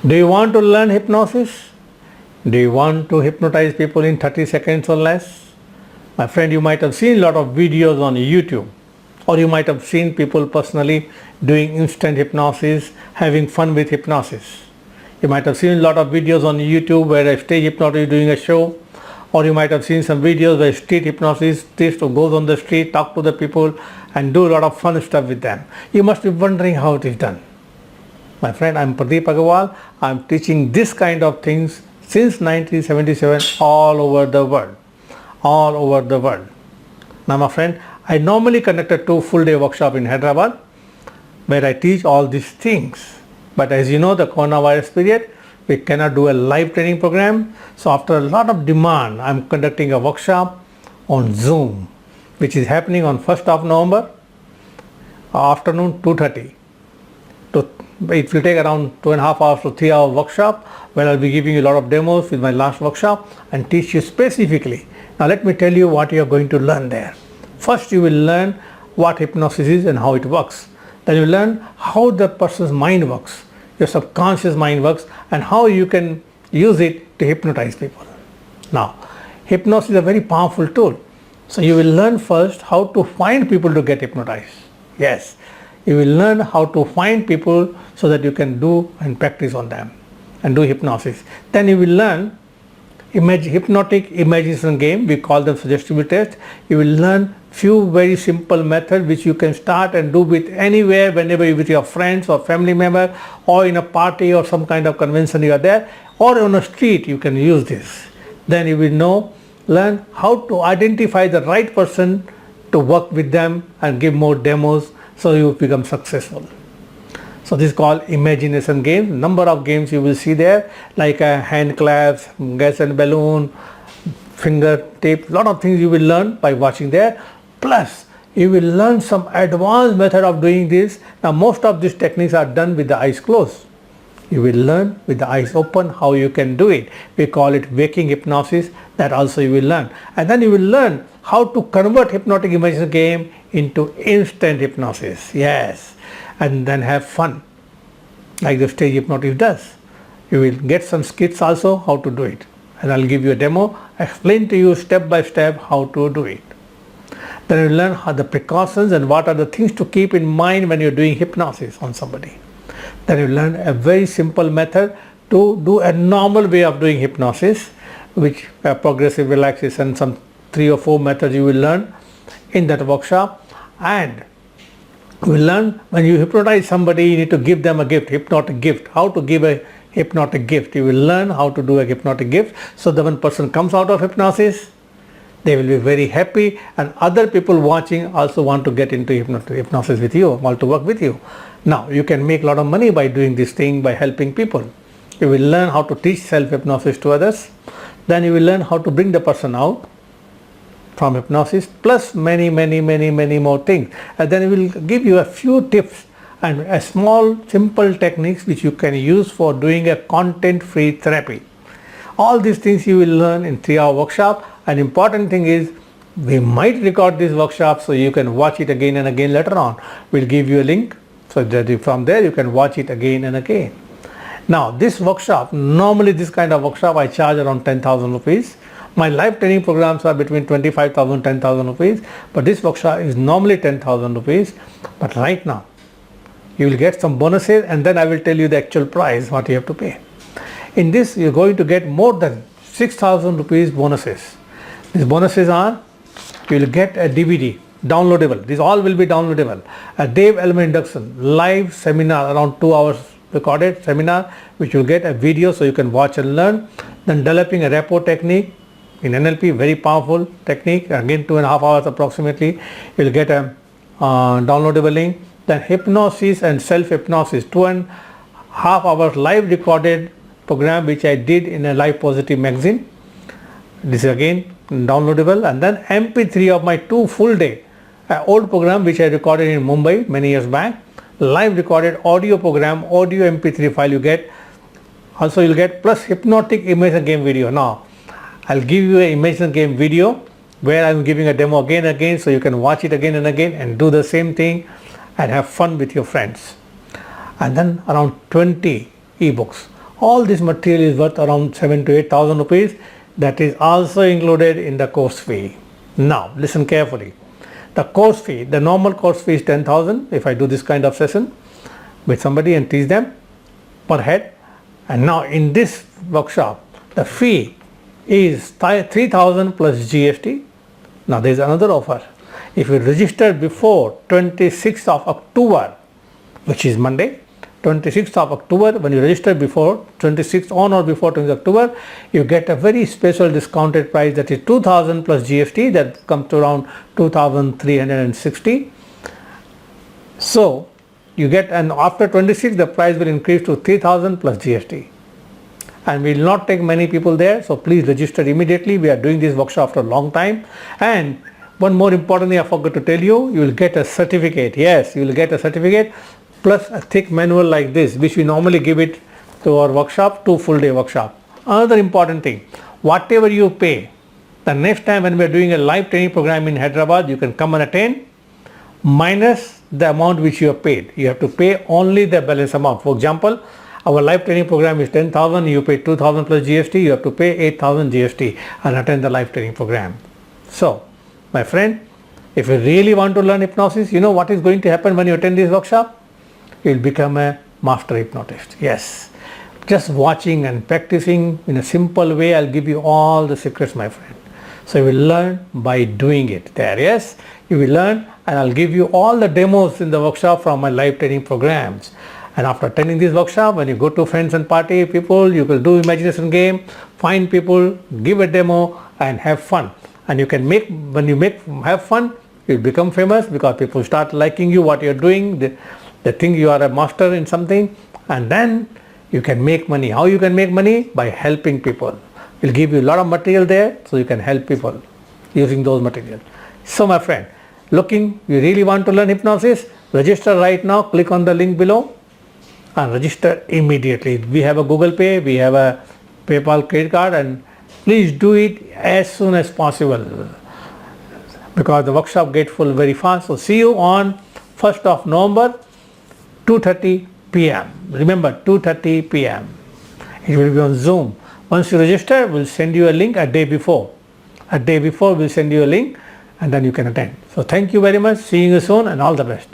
Do you want to learn hypnosis? Do you want to hypnotize people in 30 seconds or less? My friend, you might have seen a lot of videos on YouTube, or you might have seen people personally doing instant hypnosis, having fun with hypnosis. You might have seen a lot of videos on YouTube where a stage hypnotist is doing a show, or you might have seen some videos where street hypnotist goes on the street, talk to the people and do a lot of fun stuff with them. You must be wondering how it is done. My friend, I'm Pradeep Agarwal. I'm teaching this kind of things since 1977 all over the world. All over the world. Now my friend, I normally conduct a 2 full day workshop in Hyderabad where I teach all these things. But as you know, the coronavirus period, we cannot do a live training program. So after a lot of demand, I'm conducting a workshop on Zoom, which is happening on 1st of November, afternoon 2:30. It will take around 2.5 hours to 3 hour workshop where I'll be giving you a lot of demos with my last workshop and teach you specifically. Now let me tell you what you are going to learn there. First you will learn what hypnosis is and how it works. Then you will learn how the person's mind works, your subconscious mind works, and how you can use it to hypnotize people. Now, hypnosis is a very powerful tool. So you will learn first how to find people to get hypnotized. Yes. You will learn how to find people so that you can do and practice on them and do hypnosis. Then you will learn hypnotic imagination game. We call them suggestible tests. You will learn few very simple methods which you can start and do with anywhere, whenever you're with your friends or family member, or in a party or some kind of convention you are there, or on a street you can use this. Then you will learn how to identify the right person to work with them and give more demos so you become successful. So this is called imagination games. Number of games you will see there, like hand claps, gas and balloon, finger tape, lot of things you will learn by watching there. Plus you will learn some advanced method of doing this. Now most of these techniques are done with the eyes closed. You will learn with the eyes open how you can do it. We call it waking hypnosis. That also you will learn. And then you will learn how to convert hypnotic imagination game into instant hypnosis. Yes. And then have fun like the stage hypnotist does. You will get some skits also how to do it. And I'll give you a demo, explain to you step by step how to do it. Then you will learn how the precautions and what are the things to keep in mind when you're doing hypnosis on somebody. Then you learn a very simple method to do a normal way of doing hypnosis, which progressive relaxation, some 3 or 4 methods you will learn in that workshop. And you will learn when you hypnotize somebody, you need to give them a gift, hypnotic gift, how to give a hypnotic gift. You will learn how to do a hypnotic gift so that when person comes out of hypnosis, they will be very happy, and other people watching also want to get into hypnosis with you, want to work with you. Now you can make a lot of money by doing this thing, by helping people. You will learn how to teach self-hypnosis to others. Then you will learn how to bring the person out from hypnosis, plus many more things. And then we will give you a few tips and a small simple techniques which you can use for doing a content-free therapy. All these things you will learn in 3-hour workshop. An important thing is we might record this workshop so you can watch it again and again later on. We'll give you a link so that from there you can watch it again and again. Now this workshop, normally this kind of workshop I charge around 10,000 rupees. My live training programs are between 25,000 10,000 rupees, but this workshop is normally 10,000 rupees. But right now you will get some bonuses, and then I will tell you the actual price what you have to pay. In this you are going to get more than 6,000 rupees bonuses. These bonuses are, you will get a DVD downloadable. These all will be downloadable. A Dave Elman induction live seminar, around 2 hours recorded seminar, which you will get a video so you can watch and learn. Then developing a rapport technique in NLP, very powerful technique, again 2.5 hours approximately. You will get a downloadable link. Then hypnosis and self-hypnosis, 2.5 hours live recorded program which I did in a Life Positive magazine. This is again downloadable. And then MP3 of my 2 full day old program which I recorded in Mumbai many years back, live recorded audio program, audio MP3 file you get. Also you'll get plus hypnotic imagination game video. Now I'll give you an imagination game video where I'm giving a demo again and again so you can watch it again and again and do the same thing and have fun with your friends. And then around 20 ebooks. All this material is worth around 7 to 8,000 rupees. That is also included in the course fee. Now listen carefully. The course fee, the normal course fee is 10,000 if I do this kind of session with somebody and teach them per head. And now in this workshop, the fee is 3,000 plus GST. Now there is another offer. If you register before 26th of October, which is Monday, 26th of October, when you register before 26th on or before 20th October, you get a very special discounted price, that is 2,000 plus GST, that comes to around 2,360. So you get, and after 26 the price will increase to 3,000 plus GST. And we will not take many people there, so please register immediately. We are doing this workshop after a long time. And one more important thing I forgot to tell you, you will get a certificate. Yes, you will get a certificate plus a thick manual like this, which we normally give it to our workshop, 2 full day workshop. Another important thing, whatever you pay, the next time when we are doing a live training program in Hyderabad, you can come and attend, minus the amount which you have paid. You have to pay only the balance amount. For example, our live training program is 10,000, you pay 2,000 plus GST, you have to pay 8,000 GST and attend the live training program. So, my friend, if you really want to learn hypnosis, you know what is going to happen when you attend this workshop? You will become a master hypnotist. Yes, just watching and practicing in a simple way, I'll give you all the secrets, my friend. So you will learn by doing it there. Yes, you will learn, and I'll give you all the demos in the workshop from my live training programs. And after attending this workshop, when you go to friends and party people, you will do imagination game, find people, give a demo and have fun. And you can make, when you have fun, you'll become famous because people start liking you, what you're doing. They think you are a master in something, and then you can make money. How you can make money? By helping people. We'll give you a lot of material there, so you can help people using those materials. So my friend, you really want to learn hypnosis? Register right now, click on the link below and register immediately. We have a Google Pay, we have a PayPal credit card, and please do it as soon as possible because the workshop gets full very fast. So see you on 1st of November, 2:30 p.m. Remember, 2:30 p.m. It will be on Zoom. Once you register, we'll send you a link a day before. A day before we'll send you a link and then you can attend. So thank you very much. See you soon and all the best.